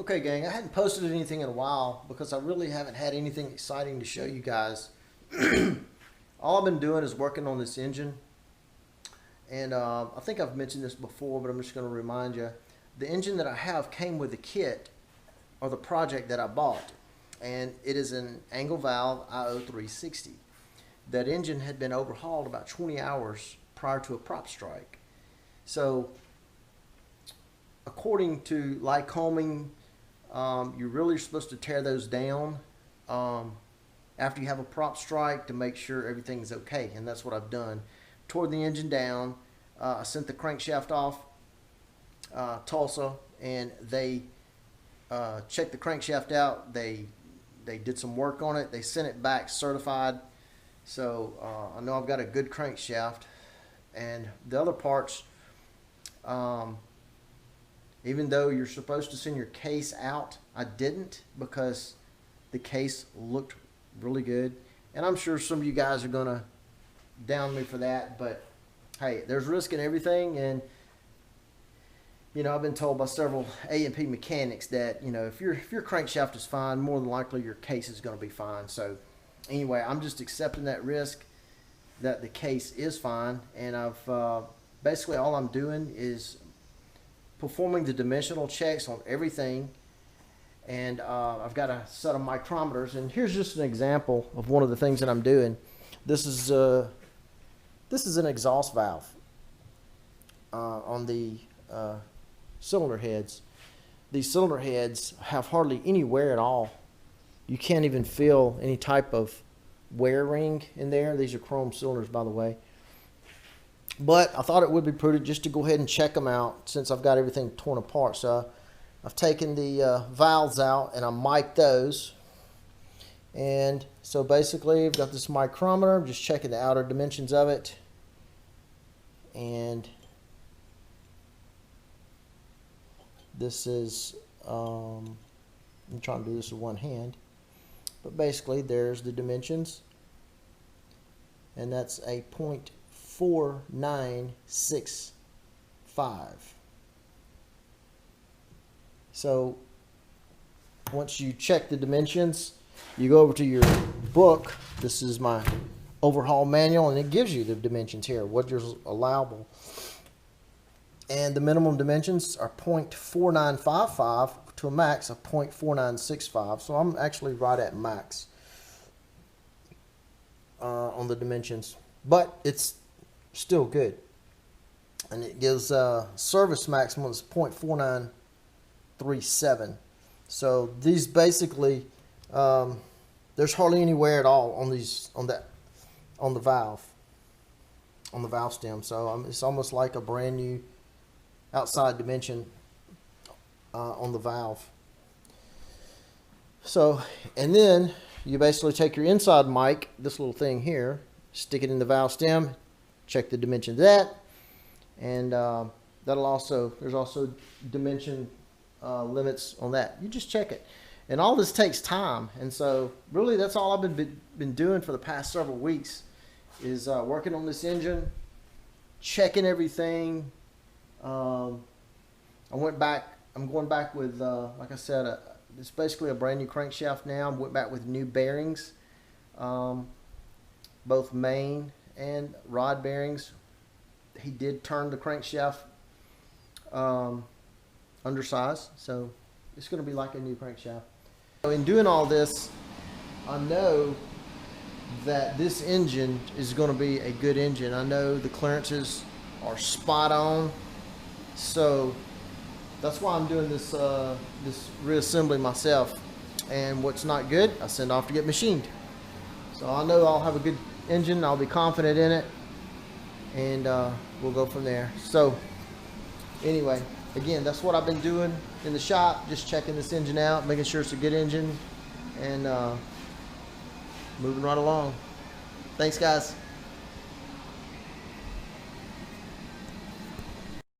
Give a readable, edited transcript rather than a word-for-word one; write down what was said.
Okay, gang, I hadn't posted anything in a while because I really haven't had anything exciting to show you guys. All I've been doing is working on this engine, and I think I've mentioned this before, but I'm just going to remind you. The engine that I have came with the kit or the project that I bought, and it is an angle valve IO360. That engine had been overhauled about 20 hours prior to a prop strike. So, according to Lycoming, you're really supposed to tear those down after you have a prop strike to make sure everything's okay, and that's what I've done. Tore the engine down. I sent the crankshaft off Tulsa, and they checked the crankshaft out. They did some work on it. They sent it back certified. So I know I've got a good crankshaft, and the other parts. Even though you're supposed to send your case out, I didn't because the case looked really good. And I'm sure some of you guys are going to down me for that. But, hey, there's risk in everything. And, you know, I've been told by several A&P mechanics that, you know, if your crankshaft is fine, more than likely your case is going to be fine. So, anyway, I'm just accepting that risk that the case is fine. And I've basically all I'm doing is performing the dimensional checks on everything, and I've got a set of micrometers, and here's just an example of one of the things that I'm doing. This is an exhaust valve on the cylinder heads. These cylinder heads have hardly any wear at all. You can't even feel any type of wear ring in there. These are chrome cylinders, by the way. But I thought it would be prudent just to go ahead and check them out since I've got everything torn apart. So I've taken the valves out and I mic'd those. And so basically I've got this micrometer. I'm just checking the outer dimensions of it. And this is, I'm trying to do this with one hand. But basically there's the dimensions. And that's a 0.4965. So once you check the dimensions, you go over to your book. This is my Overhaul manual, and it gives you the dimensions here, what is allowable. And the minimum dimensions are 0.4955 to a max of 0.4965. So I'm actually right at max on the dimensions, but it's still good. And it gives service maximum is 0.4937. So these basically there's hardly any wear at all on these on the valve stem. So it's almost like a brand new outside dimension on the valve. So, and then you basically take your inside mic, this little thing here, stick it in the valve stem, check the dimension of that, and that'll also, there's also dimension limits on that. You just check it, and all this takes time. And so really that's all I've been doing for the past several weeks is working on this engine, checking everything. I'm going back with like I said, it's basically a brand new crankshaft now. I went back with new bearings, both main and rod bearings. He did turn the crankshaft undersized, so it's going to be like a new crankshaft. So in doing all this, I know that this engine is going to be a good engine. I know the clearances are spot on, so that's why I'm doing this this reassembly myself. And what's not good, I send off to get machined. So I know I'll have a good engine. I'll be confident in it, and we'll go from there. So anyway, again, that's what I've been doing in the shop, just checking this engine out, making sure it's a good engine, and moving right along. Thanks, guys.